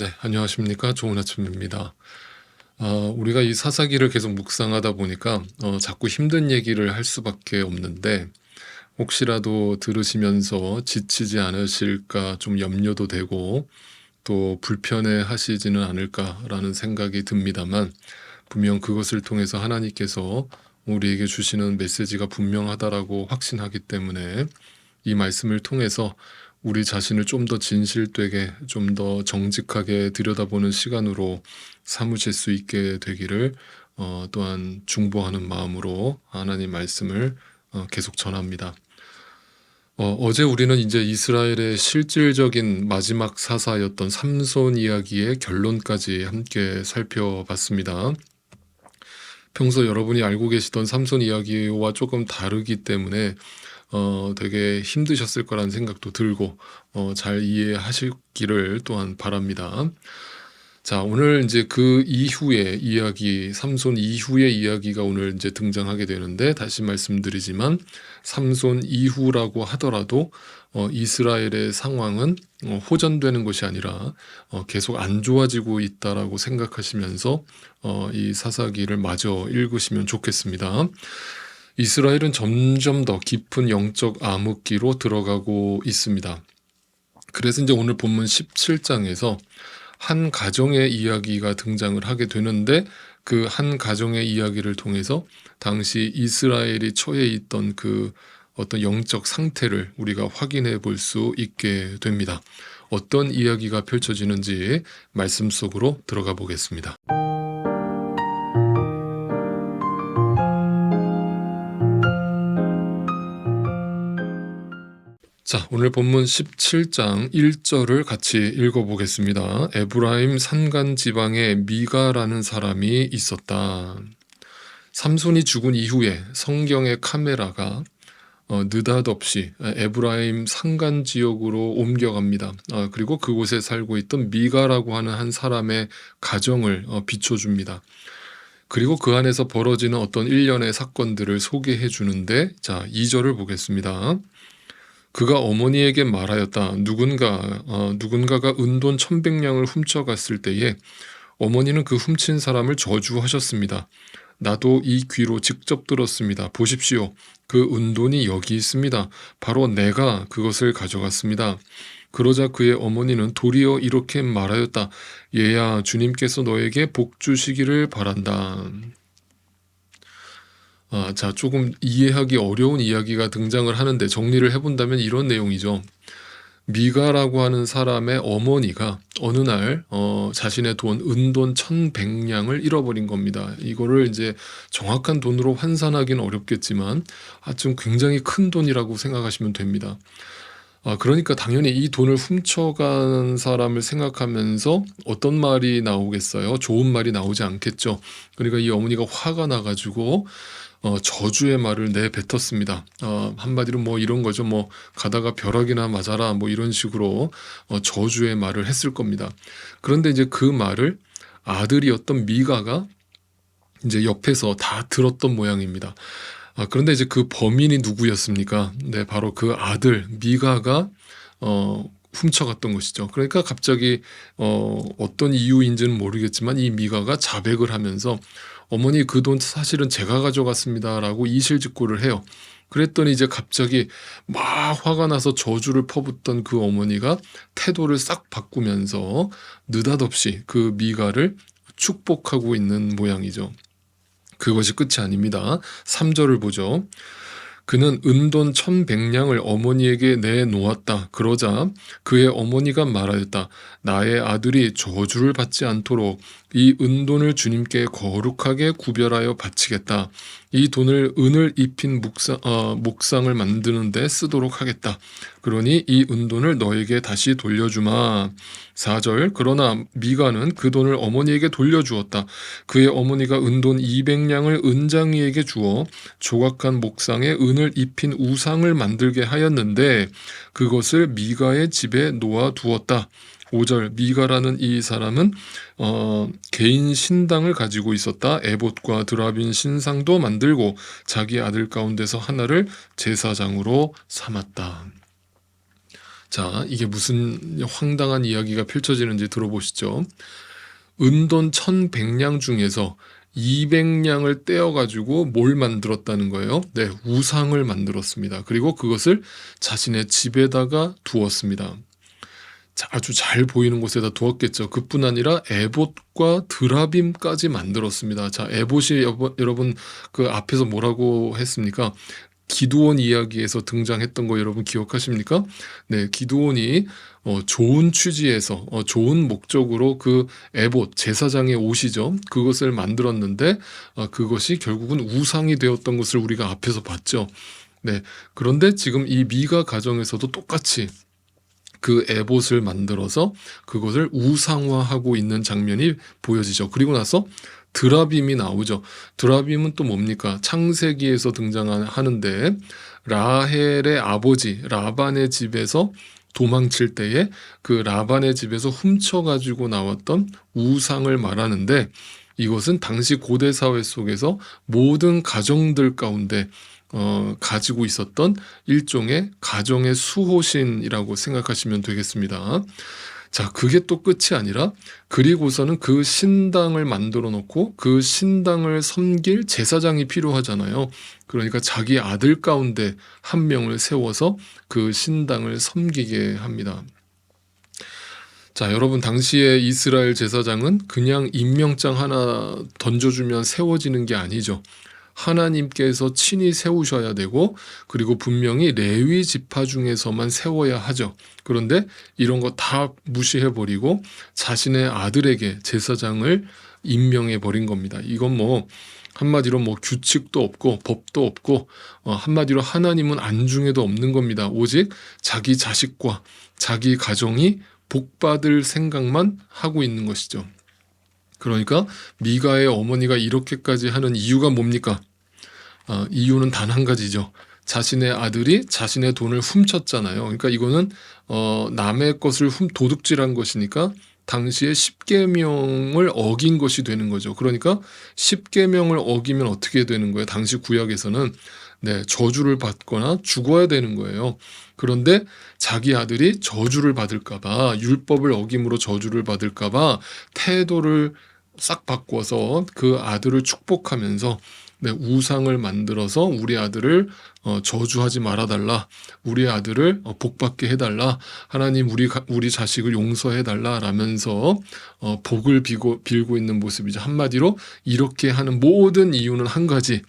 네, 안녕하십니까. 좋은 아침입니다. 우리가 이 사사기를 계속 묵상하다 보니까 자꾸 힘든 얘기를 할 수밖에 없는데 혹시라도 들으시면서 지치지 않으실까 좀 염려도 되고 또 불편해 하시지는 않을까라는 생각이 듭니다만 분명 그것을 통해서 하나님께서 우리에게 주시는 메시지가 분명하다라고 확신하기 때문에 이 말씀을 통해서 우리 자신을 좀 더 진실되게 좀 더 정직하게 들여다보는 시간으로 삼으실 수 있게 되기를 또한 중보하는 마음으로 하나님 말씀을 계속 전합니다. 어제 우리는 이제 이스라엘의 실질적인 마지막 사사였던 삼손 이야기의 결론까지 함께 살펴봤습니다. 평소 여러분이 알고 계시던 삼손 이야기와 조금 다르기 때문에 되게 힘드셨을 거라는 생각도 들고 잘 이해하시기를 또한 바랍니다. 자, 오늘 이제 그 이후의 이야기, 삼손 이후의 이야기가 오늘 이제 등장하게 되는데 다시 말씀드리지만 삼손 이후라고 하더라도 이스라엘의 상황은 호전되는 것이 아니라 계속 안 좋아지고 있다라고 생각하시면서 이 사사기를 마저 읽으시면 좋겠습니다. 이스라엘은 점점 더 깊은 영적 암흑기로 들어가고 있습니다. 그래서 이제 오늘 본문 17장에서 한 가정의 이야기가 등장을 하게 되는데 그 한 가정의 이야기를 통해서 당시 이스라엘이 처해 있던 그 어떤 영적 상태를 우리가 확인해 볼 수 있게 됩니다. 어떤 이야기가 펼쳐지는지 말씀 속으로 들어가 보겠습니다. 자, 오늘 본문 17장 1절을 같이 읽어보겠습니다. 에브라임 산간 지방에 미가라는 사람이 있었다. 삼손이 죽은 이후에 성경의 카메라가 느닷없이 에브라임 산간 지역으로 옮겨갑니다. 그리고 그곳에 살고 있던 미가라고 하는 한 사람의 가정을 비춰줍니다. 그리고 그 안에서 벌어지는 어떤 일련의 사건들을 소개해 주는데, 자, 2절을 보겠습니다. 그가 어머니에게 말하였다. 누군가가 은돈 1,100냥을 훔쳐갔을 때에 어머니는 그 훔친 사람을 저주하셨습니다. 나도 이 귀로 직접 들었습니다. 보십시오. 그 은돈이 여기 있습니다. 바로 내가 그것을 가져갔습니다. 그러자 그의 어머니는 도리어 이렇게 말하였다. 얘야, 주님께서 너에게 복 주시기를 바란다. 자, 조금 이해하기 어려운 이야기가 등장을 하는데 정리를 해본다면 이런 내용이죠. 미가라고 하는 사람의 어머니가 어느 날 자신의 은돈 1,100냥을 잃어버린 겁니다. 이거를 이제 정확한 돈으로 환산하기는 어렵겠지만 하여튼 굉장히 큰 돈이라고 생각하시면 됩니다. 그러니까 당연히 이 돈을 훔쳐간 사람을 생각하면서 어떤 말이 나오겠어요? 좋은 말이 나오지 않겠죠. 그러니까 이 어머니가 화가 나가지고 저주의 말을 내뱉었습니다. 한마디로 뭐 이런 거죠. 뭐 가다가 벼락이나 맞아라 뭐 이런 식으로 저주의 말을 했을 겁니다. 그런데 이제 그 말을 아들이었던 미가가 이제 옆에서 다 들었던 모양입니다. 그런데 이제 그 범인이 누구였습니까? 네, 바로 그 아들 미가가 훔쳐갔던 것이죠. 그러니까 갑자기 어떤 이유인지는 모르겠지만 이 미가가 자백을 하면서 어머니 그 돈 사실은 제가 가져갔습니다라고 이실직고를 해요. 그랬더니 이제 갑자기 막 화가 나서 저주를 퍼붓던 그 어머니가 태도를 싹 바꾸면서 느닷없이 그 미가를 축복하고 있는 모양이죠. 그것이 끝이 아닙니다. 3절을 보죠. 그는 은돈 1,100냥을 어머니에게 내놓았다. 그러자 그의 어머니가 말하였다. 나의 아들이 저주를 받지 않도록 이 은돈을 주님께 거룩하게 구별하여 바치겠다. 이 돈을 은을 입힌 목상을 만드는 데 쓰도록 하겠다. 그러니 이 은돈을 너에게 다시 돌려주마. 4절 그러나 미가는 그 돈을 어머니에게 돌려주었다. 그의 어머니가 은돈 200냥을 은장이에게 주어 조각한 목상에 은을 입힌 우상을 만들게 하였는데 그것을 미가의 집에 놓아두었다. 5절 미가라는 이 사람은 개인 신당을 가지고 있었다. 에봇과 드라빈 신상도 만들고 자기 아들 가운데서 하나를 제사장으로 삼았다. 자, 이게 무슨 황당한 이야기가 펼쳐지는지 들어보시죠. 은돈 1100냥 중에서 200냥을 떼어가지고 뭘 만들었다는 거예요? 네, 우상을 만들었습니다. 그리고 그것을 자신의 집에다가 두었습니다. 자, 아주 잘 보이는 곳에다 두었겠죠. 그뿐 아니라 에봇과 드라빔까지 만들었습니다. 자, 에봇이 여러분 그 앞에서 뭐라고 했습니까? 기드온 이야기에서 등장했던 거 여러분 기억하십니까? 네, 기드온이 좋은 취지에서 좋은 목적으로 그 에봇, 제사장의 옷이죠. 그것을 만들었는데 그것이 결국은 우상이 되었던 것을 우리가 앞에서 봤죠. 네, 그런데 지금 이 미가 가정에서도 똑같이 그 에봇을 만들어서 그것을 우상화하고 있는 장면이 보여지죠. 그리고 나서 드라빔이 나오죠. 드라빔은 또 뭡니까? 창세기에서 등장하는데 라헬의 아버지 라반의 집에서 도망칠 때에 그 라반의 집에서 훔쳐가지고 나왔던 우상을 말하는데, 이것은 당시 고대 사회 속에서 모든 가정들 가운데 가지고 있었던 일종의 가정의 수호신이라고 생각하시면 되겠습니다. 자, 그게 또 끝이 아니라 그리고서는 그 신당을 만들어 놓고 그 신당을 섬길 제사장이 필요하잖아요. 그러니까 자기 아들 가운데 한 명을 세워서 그 신당을 섬기게 합니다. 자, 여러분, 당시에 이스라엘 제사장은 그냥 임명장 하나 던져주면 세워지는 게 아니죠. 하나님께서 친히 세우셔야 되고, 그리고 분명히 레위 지파 중에서만 세워야 하죠. 그런데 이런 거 다 무시해버리고 자신의 아들에게 제사장을 임명해 버린 겁니다. 이건 뭐 한마디로 뭐 규칙도 없고 법도 없고 한마디로 하나님은 안중에도 없는 겁니다. 오직 자기 자식과 자기 가정이 복받을 생각만 하고 있는 것이죠. 그러니까 미가의 어머니가 이렇게까지 하는 이유가 뭡니까? 이유는 단 한 가지죠. 자신의 아들이 자신의 돈을 훔쳤잖아요. 그러니까 이거는 남의 것을 도둑질한 것이니까 당시에 10계명을 어긴 것이 되는 거죠. 그러니까 10계명을 어기면 어떻게 되는 거예요? 당시 구약에서는 네, 저주를 받거나 죽어야 되는 거예요. 그런데 자기 아들이 저주를 받을까봐, 율법을 어김으로 저주를 받을까봐 태도를 싹 바꿔서 그 아들을 축복하면서 네, 우상을 만들어서 우리 아들을 저주하지 말아달라, 우리 아들을 복받게 해달라, 하나님 우리 자식을 용서해달라 라면서 복을 빌고 있는 모습이죠. 한마디로 이렇게 하는 모든 이유는 한 가지,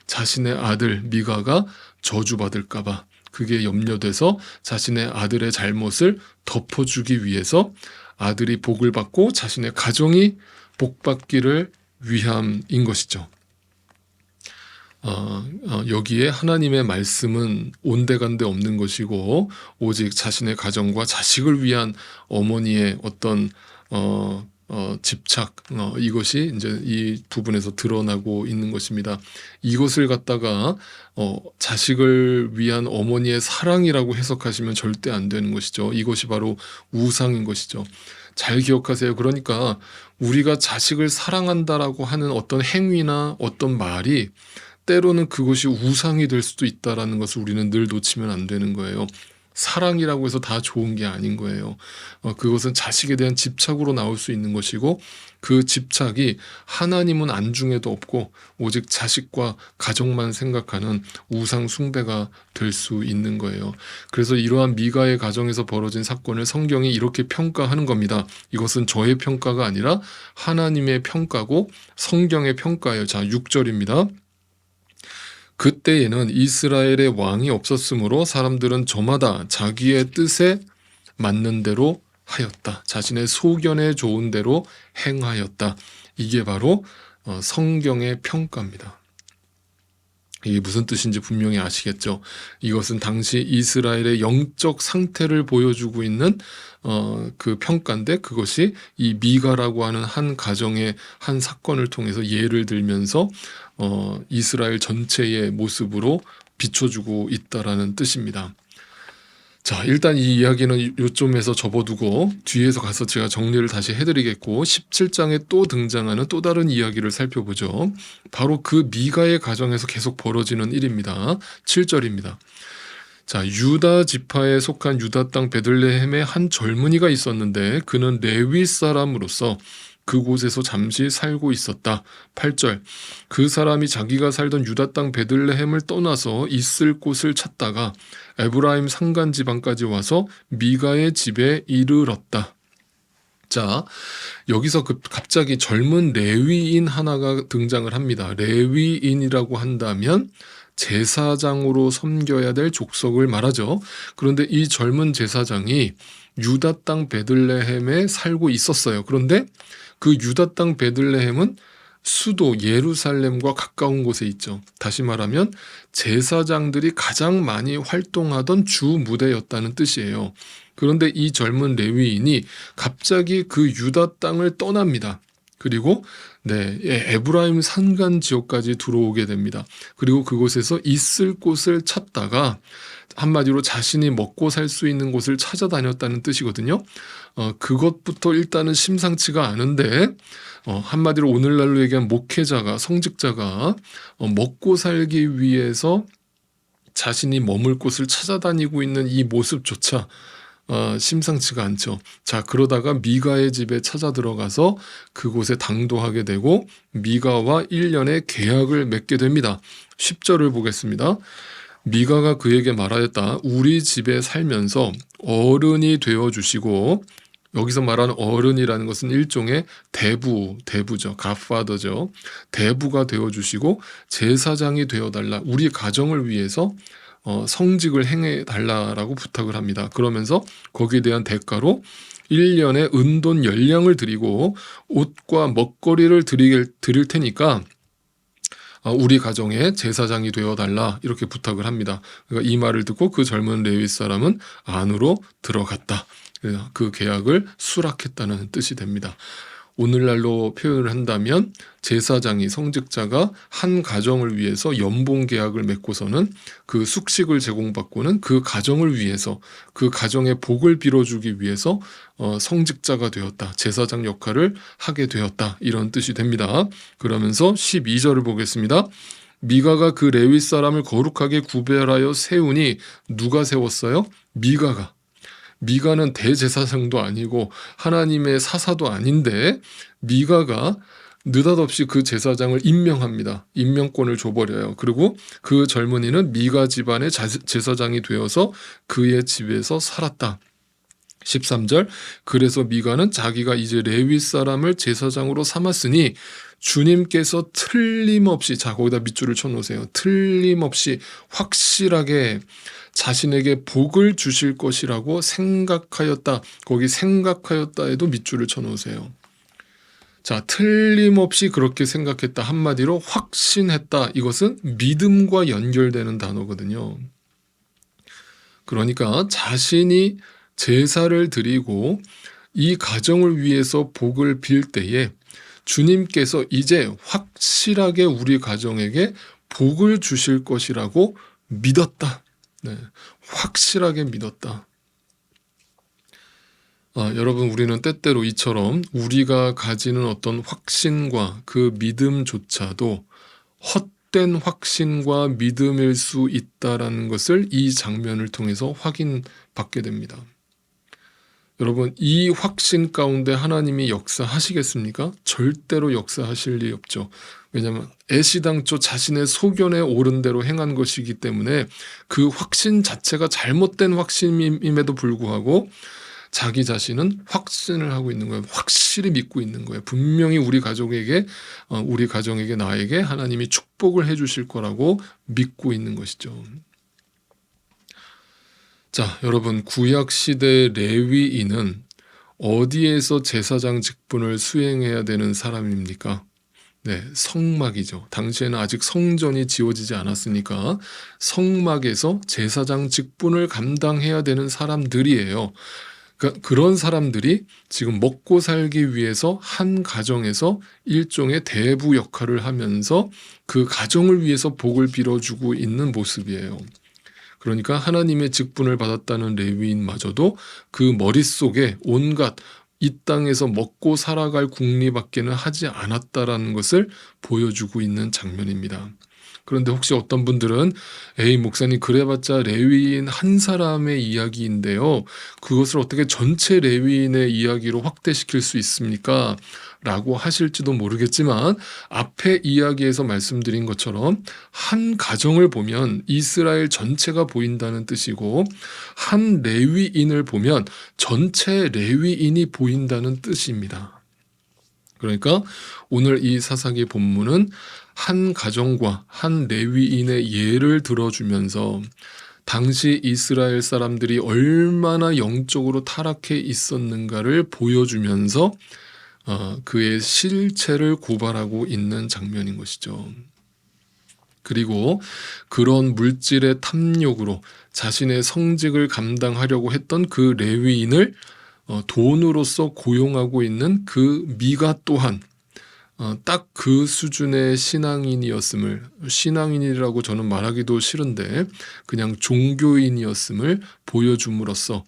자신의 아들 미가가 저주받을까봐, 그게 염려돼서 자신의 아들의 잘못을 덮어주기 위해서 아들이 복을 받고 자신의 가정이 복받기를 위함인 것이죠. 여기에 하나님의 말씀은 온데간데 없는 것이고 오직 자신의 가정과 자식을 위한 어머니의 어떤 집착, 이것이 이제 이 부분에서 드러나고 있는 것입니다. 이것을 갖다가 자식을 위한 어머니의 사랑이라고 해석하시면 절대 안 되는 것이죠. 이것이 바로 우상인 것이죠. 잘 기억하세요. 그러니까 우리가 자식을 사랑한다라고 하는 어떤 행위나 어떤 말이 때로는 그것이 우상이 될 수도 있다라는 것을 우리는 늘 놓치면 안 되는 거예요. 사랑이라고 해서 다 좋은 게 아닌 거예요. 그것은 자식에 대한 집착으로 나올 수 있는 것이고, 그 집착이 하나님은 안중에도 없고 오직 자식과 가족만 생각하는 우상 숭배가 될 수 있는 거예요. 그래서 이러한 미가의 가정에서 벌어진 사건을 성경이 이렇게 평가하는 겁니다. 이것은 저의 평가가 아니라 하나님의 평가고 성경의 평가예요. 자, 6절입니다. 그때에는 이스라엘의 왕이 없었으므로 사람들은 저마다 자기의 뜻에 맞는 대로 하였다. 자신의 소견에 좋은 대로 행하였다. 이게 바로 성경의 평가입니다. 이게 무슨 뜻인지 분명히 아시겠죠? 이것은 당시 이스라엘의 영적 상태를 보여주고 있는 그 평가인데, 그것이 이 미가라고 하는 한 가정의 한 사건을 통해서 예를 들면서 이스라엘 전체의 모습으로 비춰주고 있다라는 뜻입니다. 자, 일단 이 이야기는 요점에서 접어두고 뒤에서 가서 제가 정리를 다시 해드리겠고, 17장에 또 등장하는 또 다른 이야기를 살펴보죠. 바로 그 미가의 가정에서 계속 벌어지는 일입니다. 7절입니다. 자, 유다 지파에 속한 유다 땅 베들레헴에 한 젊은이가 있었는데 그는 레위 사람으로서 그곳에서 잠시 살고 있었다. 8절. 그 사람이 자기가 살던 유다 땅 베들레헴을 떠나서 있을 곳을 찾다가 에브라임 산간 지방까지 와서 미가의 집에 이르렀다. 자, 여기서 갑자기 젊은 레위인 하나가 등장을 합니다. 레위인이라고 한다면 제사장으로 섬겨야 될 족속을 말하죠. 그런데 이 젊은 제사장이 유다 땅 베들레헴에 살고 있었어요. 그런데 그 유다 땅 베들레헴은 수도 예루살렘과 가까운 곳에 있죠. 다시 말하면 제사장들이 가장 많이 활동하던 주 무대였다는 뜻이에요. 그런데 이 젊은 레위인이 갑자기 그 유다 땅을 떠납니다. 그리고 에브라임 산간 지역까지 들어오게 됩니다. 그리고 그곳에서 있을 곳을 찾다가 한마디로 자신이 먹고 살 수 있는 곳을 찾아다녔다는 뜻이거든요. 그것부터 일단은 심상치가 않은데 한마디로 오늘날로 얘기한 목회자가 성직자가 먹고 살기 위해서 자신이 머물 곳을 찾아다니고 있는 이 모습조차 심상치가 않죠. 자, 그러다가 미가의 집에 찾아 들어가서 그곳에 당도하게 되고 미가와 1년의 계약을 맺게 됩니다. 10절을 보겠습니다. 미가가 그에게 말하였다. 우리 집에 살면서 어른이 되어주시고, 여기서 말하는 어른이라는 것은 일종의 대부죠. 갓파더죠. 대부가 되어주시고 제사장이 되어달라. 우리 가정을 위해서 성직을 행해달라라고 부탁을 합니다. 그러면서 거기에 대한 대가로 1년에 은돈 10냥을 드리고 옷과 먹거리를 드릴 테니까 우리 가정의 제사장이 되어달라 이렇게 부탁을 합니다. 그러니까 이 말을 듣고 그 젊은 레위 사람은 안으로 들어갔다. 그 계약을 수락했다는 뜻이 됩니다. 오늘날로 표현을 한다면 제사장이 성직자가 한 가정을 위해서 연봉 계약을 맺고서는 그 숙식을 제공받고는 그 가정을 위해서 그 가정의 복을 빌어주기 위해서 성직자가 되었다. 제사장 역할을 하게 되었다. 이런 뜻이 됩니다. 그러면서 12절을 보겠습니다. 미가가 그 레위 사람을 거룩하게 구별하여 세우니 누가 세웠어요? 미가가. 미가는 대제사장도 아니고 하나님의 사사도 아닌데 미가가 느닷없이 그 제사장을 임명합니다. 임명권을 줘버려요. 그리고 그 젊은이는 미가 집안의 제사장이 되어서 그의 집에서 살았다. 13절. 그래서 미가는 자기가 이제 레위 사람을 제사장으로 삼았으니 주님께서 틀림없이, 자 거기다 밑줄을 쳐놓으세요. 틀림없이 확실하게 자신에게 복을 주실 것이라고 생각하였다. 거기 생각하였다에도 밑줄을 쳐놓으세요. 자, 틀림없이 그렇게 생각했다. 한마디로 확신했다. 이것은 믿음과 연결되는 단어거든요. 그러니까 자신이 제사를 드리고 이 가정을 위해서 복을 빌 때에 주님께서 이제 확실하게 우리 가정에게 복을 주실 것이라고 믿었다. 확실하게 믿었다. 여러분, 우리는 때때로 이처럼 우리가 가지는 어떤 확신과 그 믿음조차도 헛된 확신과 믿음일 수 있다라는 것을 이 장면을 통해서 확인받게 됩니다. 여러분, 이 확신 가운데 하나님이 역사하시겠습니까? 절대로 역사하실 리 없죠. 왜냐하면 애시당초 자신의 소견에 옳은 대로 행한 것이기 때문에 그 확신 자체가 잘못된 확신임에도 불구하고 자기 자신은 확신을 하고 있는 거예요. 확실히 믿고 있는 거예요. 분명히 우리 가정에게 나에게 하나님이 축복을 해주실 거라고 믿고 있는 것이죠. 자, 여러분, 구약시대 레위인은 어디에서 제사장 직분을 수행해야 되는 사람입니까? 성막이죠. 당시에는 아직 성전이 지어지지 않았으니까 성막에서 제사장 직분을 감당해야 되는 사람들이에요. 그러니까 그런 사람들이 지금 먹고 살기 위해서 한 가정에서 일종의 대부 역할을 하면서 그 가정을 위해서 복을 빌어주고 있는 모습이에요. 그러니까 하나님의 직분을 받았다는 레위인마저도 그 머릿속에 온갖 이 땅에서 먹고 살아갈 궁리밖에는 하지 않았다라는 것을 보여주고 있는 장면입니다. 그런데 혹시 어떤 분들은 에이 목사님 그래봤자 레위인 한 사람의 이야기인데요. 그것을 어떻게 전체 레위인의 이야기로 확대시킬 수 있습니까? 라고 하실지도 모르겠지만 앞에 이야기에서 말씀드린 것처럼 한 가정을 보면 이스라엘 전체가 보인다는 뜻이고 한 레위인을 보면 전체 레위인이 보인다는 뜻입니다. 그러니까 오늘 이 사사기 본문은 한 가정과 한 레위인의 예를 들어주면서 당시 이스라엘 사람들이 얼마나 영적으로 타락해 있었는가를 보여주면서 그의 실체를 고발하고 있는 장면인 것이죠. 그리고 그런 물질의 탐욕으로 자신의 성직을 감당하려고 했던 그 레위인을 돈으로서 고용하고 있는 그 미가 또한 딱 그 수준의 신앙인이라고 저는 말하기도 싫은데 그냥 종교인이었음을 보여줌으로써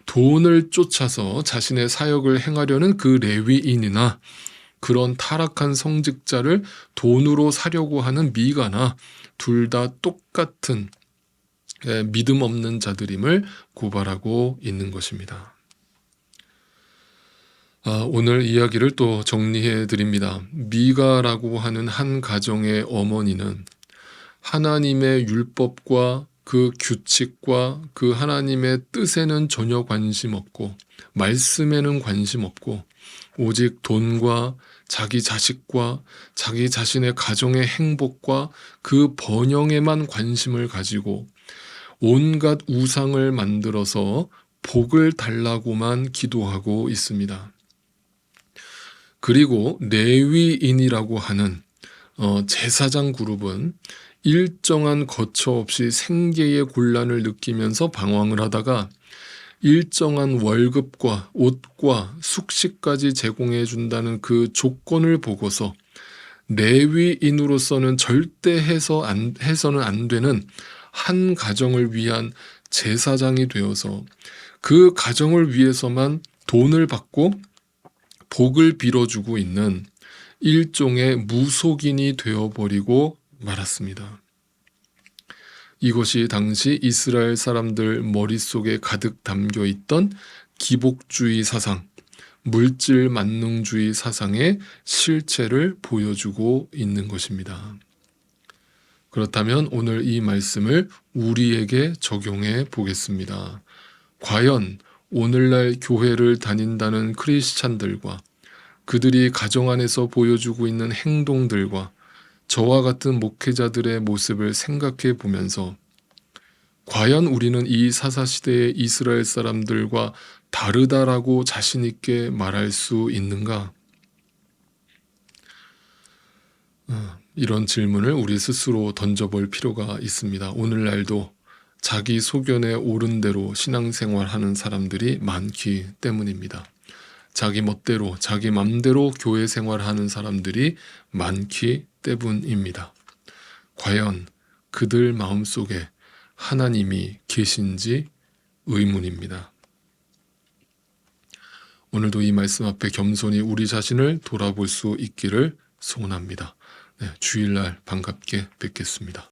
돈을 쫓아서 자신의 사역을 행하려는 그 레위인이나 그런 타락한 성직자를 돈으로 사려고 하는 미가나 둘 다 똑같은 믿음 없는 자들임을 고발하고 있는 것입니다. 오늘 이야기를 또 정리해 드립니다. 미가라고 하는 한 가정의 어머니는 하나님의 율법과 그 규칙과 그 하나님의 뜻에는 전혀 관심 없고 말씀에는 관심 없고 오직 돈과 자기 자식과 자기 자신의 가정의 행복과 그 번영에만 관심을 가지고 온갖 우상을 만들어서 복을 달라고만 기도하고 있습니다. 그리고 레위인이라고 하는 제사장 그룹은 일정한 거처 없이 생계의 곤란을 느끼면서 방황을 하다가 일정한 월급과 옷과 숙식까지 제공해 준다는 그 조건을 보고서 레위인으로서는 절대 해서는 안 되는 한 가정을 위한 제사장이 되어서 그 가정을 위해서만 돈을 받고 복을 빌어주고 있는 일종의 무속인이 되어버리고 말았습니다. 이것이 당시 이스라엘 사람들 머릿속에 가득 담겨 있던 기복주의 사상, 물질 만능주의 사상의 실체를 보여주고 있는 것입니다. 그렇다면 오늘 이 말씀을 우리에게 적용해 보겠습니다. 과연 오늘날 교회를 다닌다는 크리스찬들과 그들이 가정 안에서 보여주고 있는 행동들과 저와 같은 목회자들의 모습을 생각해 보면서 과연 우리는 이 사사시대의 이스라엘 사람들과 다르다라고 자신 있게 말할 수 있는가? 이런 질문을 우리 스스로 던져볼 필요가 있습니다. 오늘날도 자기 소견에 옳은 대로 신앙생활하는 사람들이 많기 때문입니다. 자기 멋대로 자기 맘대로 교회 생활하는 사람들이 많기 때문입니다. 과연 그들 마음속에 하나님이 계신지 의문입니다. 오늘도 이 말씀 앞에 겸손히 우리 자신을 돌아볼 수 있기를 소원합니다. 주일날 반갑게 뵙겠습니다.